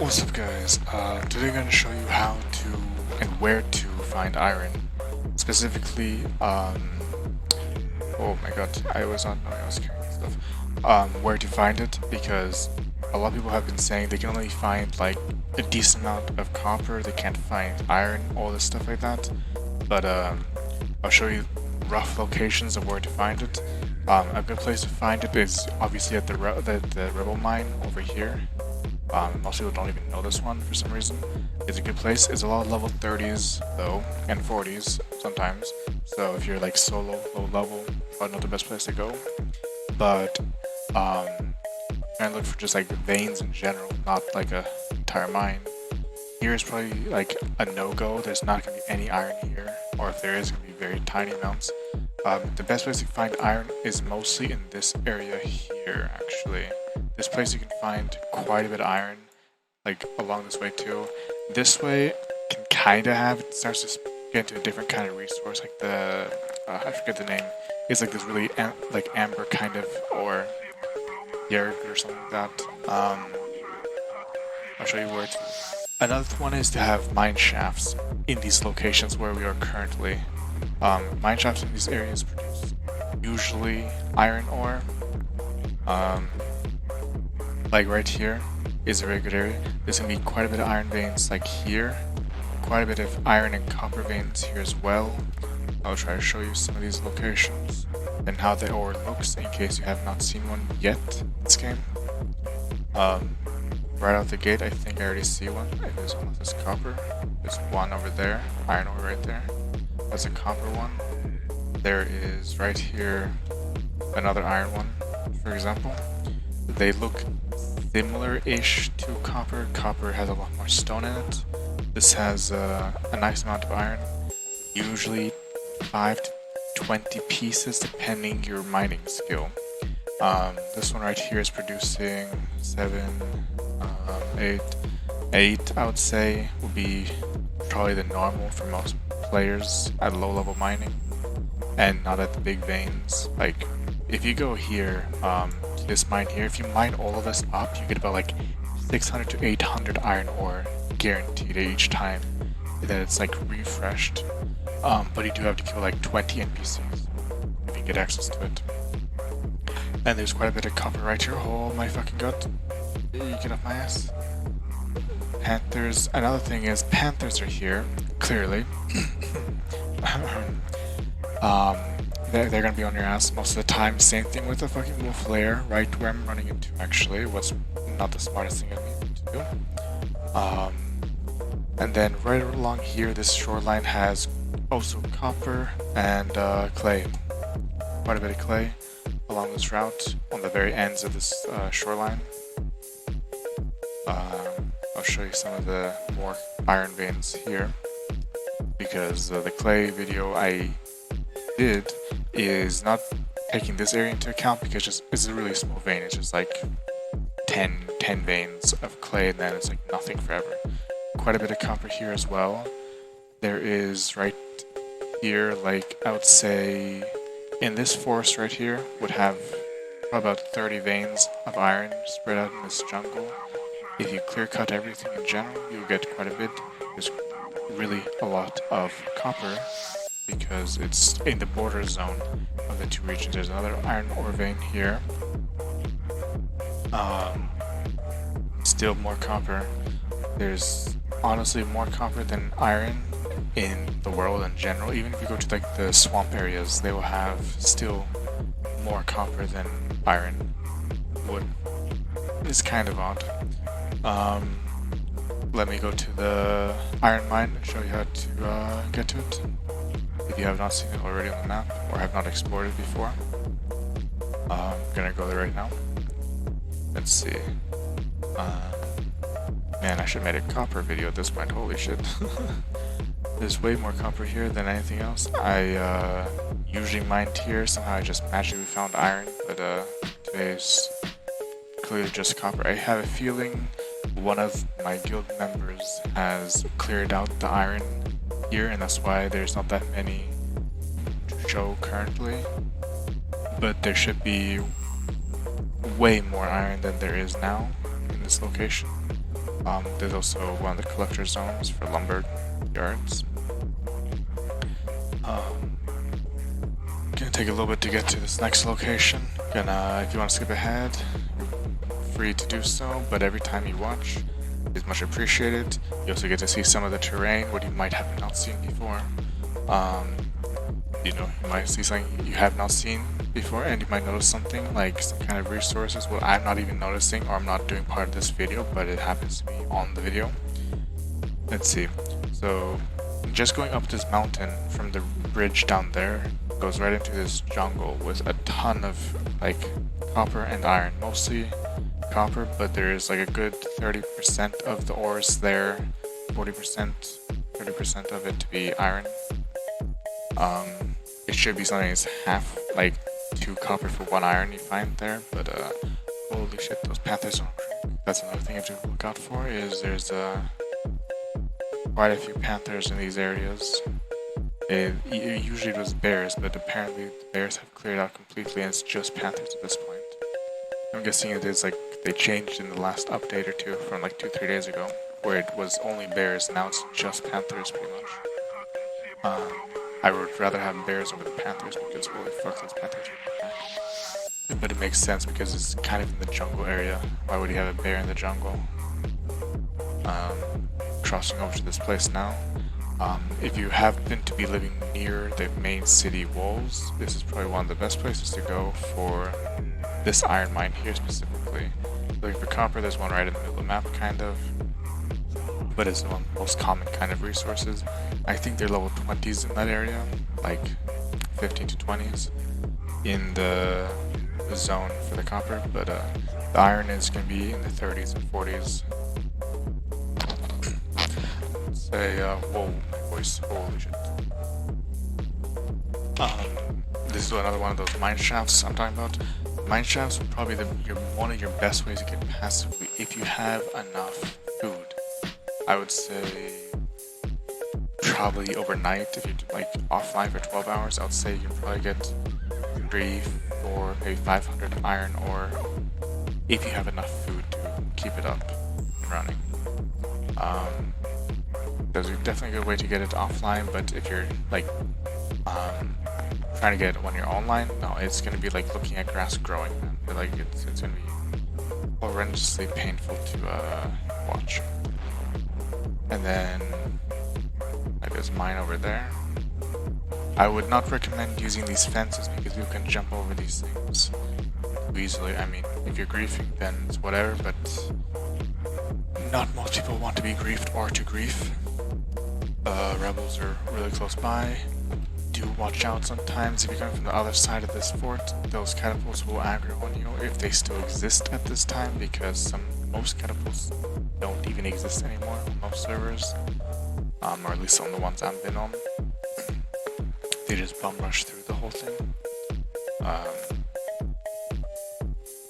What's up guys, today I'm going to show you how to and where to find iron. Specifically, oh my god, I was not knowing I was carrying stuff. Where to find it, because a lot of people have been saying they can only find like a decent amount of copper, they can't find iron, all this stuff like that. But I'll show you rough locations of where to find it. A good place to find it is obviously at the rebel mine over here. Most people don't even know this one for some reason. It's a good place. It's a lot of level 30s though, and 40s sometimes. So if you're like solo, low level, probably not the best place to go. But try and look for just like veins in general, not like a entire mine. Here is probably like a no-go. There's not going to be any iron here, or if there is, going to be very tiny amounts. The best place to find iron is mostly in this area here, actually. This place you can find quite a bit of iron, like along this way too. This way can kind of have, it starts to get into a different kind of resource, like the, I forget the name. It's like this really like amber kind of, or yerg or something like that. I'll show you where to. Another one is to have mine shafts in these locations where we are currently. Mine shafts in these areas produce usually iron ore. Like right here is a very good area. There's going to be quite a bit of iron veins like here. Quite a bit of iron and copper veins here as well. I'll try to show you some of these locations and how the ore looks in case you have not seen one yet in this game. Right out the gate, I think I already see one. It is one of this copper. There's one over there, iron ore right there. That's a copper one. There is right here another iron one, for example. They look similar-ish to copper. Copper has a lot more stone in it. This has a nice amount of iron, usually 5 to 20 pieces depending your mining skill. This one right here is producing 7, 8 I would say would be probably the normal for most players at low level mining and not at the big veins. Like if you go here to this mine here, if you mine all of this up, you get about like 600 to 800 iron ore guaranteed each time that it's like refreshed. But you do have to kill like 20 NPCs if you get access to it. And there's quite a bit of copper right here. Oh my fucking god. You get off my ass. Panthers. Another thing is panthers are here, clearly. They're gonna be on your ass most of the time. Same thing with the fucking wolf lair, right where I'm running into actually. What's not the smartest thing I need to do. And then right along here, this shoreline has also copper and clay. Quite a bit of clay along this route on the very ends of this shoreline. I'll show you some of the more iron veins here, because the clay video I did is not taking this area into account because it's a really small vein. It's just like 10 veins of clay, and then it's like nothing forever. Quite a bit of copper here as well. There is right here, like I would say in this forest right here would have about 30 veins of iron spread out in this jungle. If you clear cut everything in general, you'll get quite a bit. There's really a lot of copper because it's in the border zone of the two regions. There's another iron ore vein here. Still more copper. There's honestly more copper than iron in the world in general. Even if you go to like the swamp areas, they will have still more copper than iron would. It's kind of odd. Let me go to the iron mine and show you how to get to it, if you have not seen it already on the map or have not explored it before. I'm gonna go there right now. Let's see. Man, I should have made a copper video at this point, holy shit. There's way more copper here than anything else. I usually mined here, somehow I just magically found iron, but today's clearly just copper. I have a feeling one of my guild members has cleared out the iron here, and that's why there's not that many to show currently. But there should be way more iron than there is now in this location. There's also one of the collector zones for lumber yards. Gonna take a little bit to get to this next location. If you want to skip ahead, you're free to do so, but every time you watch is much appreciated. You also get to see some of the terrain, what you might have not seen before. You might see something you have not seen before, and you might notice something like some kind of resources what I'm not even noticing, or I'm not doing part of this video, but it happens to be on the video. Let's see. So just going up this mountain from the bridge down there goes right into this jungle with a ton of like copper and iron, mostly copper, but there's like a good 30% of the ores there, 40%, 30% of it to be iron. It should be something that's half, like 2 copper for 1 iron you find there, but holy shit, those panthers are creepy. That's another thing you have to look out for, is there's quite a few panthers in these areas. It usually was bears, but apparently the bears have cleared out completely and it's just panthers at this point. I'm guessing it is like they changed in the last update or two from like 2-3 days ago, where it was only bears, now it's just panthers pretty much. I would rather have bears over the panthers because holy fuck, those panthers are bad. But it makes sense because it's kind of in the jungle area. Why would you have a bear in the jungle? Crossing over to this place now. If you happen to be living near the main city walls, this is probably one of the best places to go for this iron mine here specifically. Looking for copper, there's one right in the middle of the map kind of, but it's one of the most common kind of resources. I think they're level 20s in that area, like 15 to 20s in the zone for the copper, but the iron is going to be in the 30s and 40s. Say, whoa, voice, holy shit. This is another one of those mine shafts I'm talking about. Mine shafts are probably one of your best ways to get passively if you have enough food. I would say probably overnight, if you're like offline for 12 hours, I would say you can probably get 3, 4, maybe 500 iron ore if you have enough food to keep it up and running. There's definitely a good way to get it offline, but if you're like trying to get it when you're online, no, it's gonna be like looking at grass growing, man. Like it's gonna be horrendously painful to watch. And then like there's mine over there. I would not recommend using these fences because you can jump over these things too easily. I mean, if you're griefing, then it's whatever, but not most people want to be griefed or to grief. Rebels are really close by. Do watch out sometimes if you're coming from the other side of this fort. Those catapults will aggro on you if they still exist at this time, because most catapults don't even exist anymore on most servers, or at least on the ones I've been on. They just bum rush through the whole thing.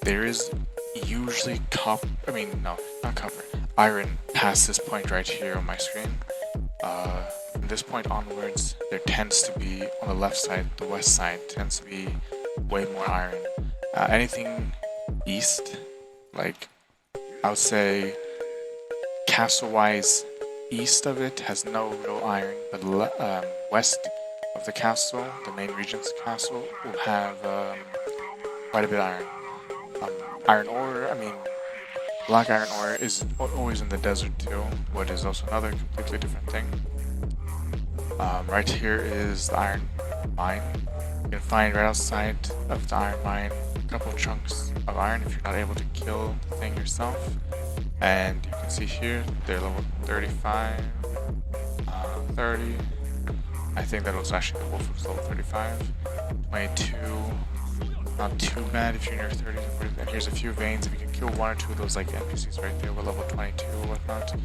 There is usually iron past this point right here on my screen. From this point onwards, there tends to be, on the left side, the west side, tends to be way more iron. Anything east, like, I would say, castle-wise, east of it has no real iron, but west of the castle, the main regent's castle, will have quite a bit of iron. Iron ore, black iron ore is always in the desert too, which is also another completely different thing. Right here is the iron mine. You can find right outside of the iron mine a couple chunks of iron if you're not able to kill the thing yourself. And you can see here, they're level 35, 30. I think that was actually the wolf was level 35. 22. Not too bad if you're near 30 to 40. And here's a few veins. If you can kill 1 or 2 of those like NPCs right there with level 22 or whatnot,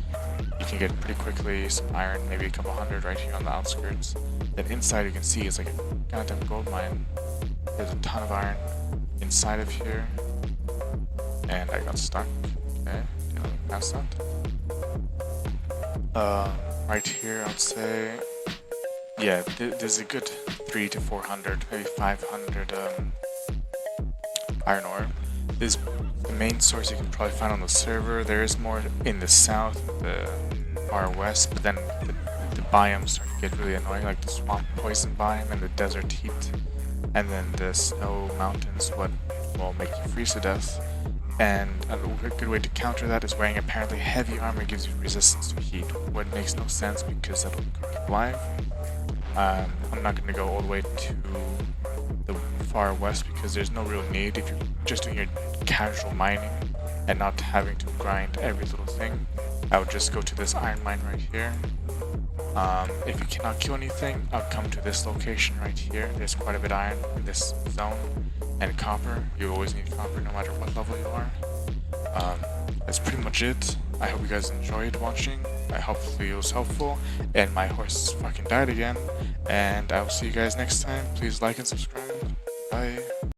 you can get pretty quickly some iron, maybe a couple hundred right here on the outskirts. Then inside you can see it's like a goddamn gold mine. There's a ton of iron inside of here. And I got stuck. Okay, let me pass that. Right here I'd say, yeah, there's a good 300 to 400, maybe 500 iron ore. The main source you can probably find on the server. There is more in the south, the far west, but then the biomes start to get really annoying, like the swamp poison biome and the desert heat. And then the snow mountains, what will make you freeze to death. And a good way to counter that is wearing apparently heavy armor gives you resistance to heat, what makes no sense because that'll cook you alive. I'm not going to go all the way to the far west because there's no real need if you're just doing your casual mining and not having to grind every little thing. I would just go to this iron mine right here. If you cannot kill anything, I'll come to this location right here. There's quite a bit of iron in this zone, and copper. You always need copper no matter what level you are. That's pretty much it. I hope you guys enjoyed watching. I hopefully it was helpful. And my horse fucking died again. And I will see you guys next time. Please like and subscribe. Bye.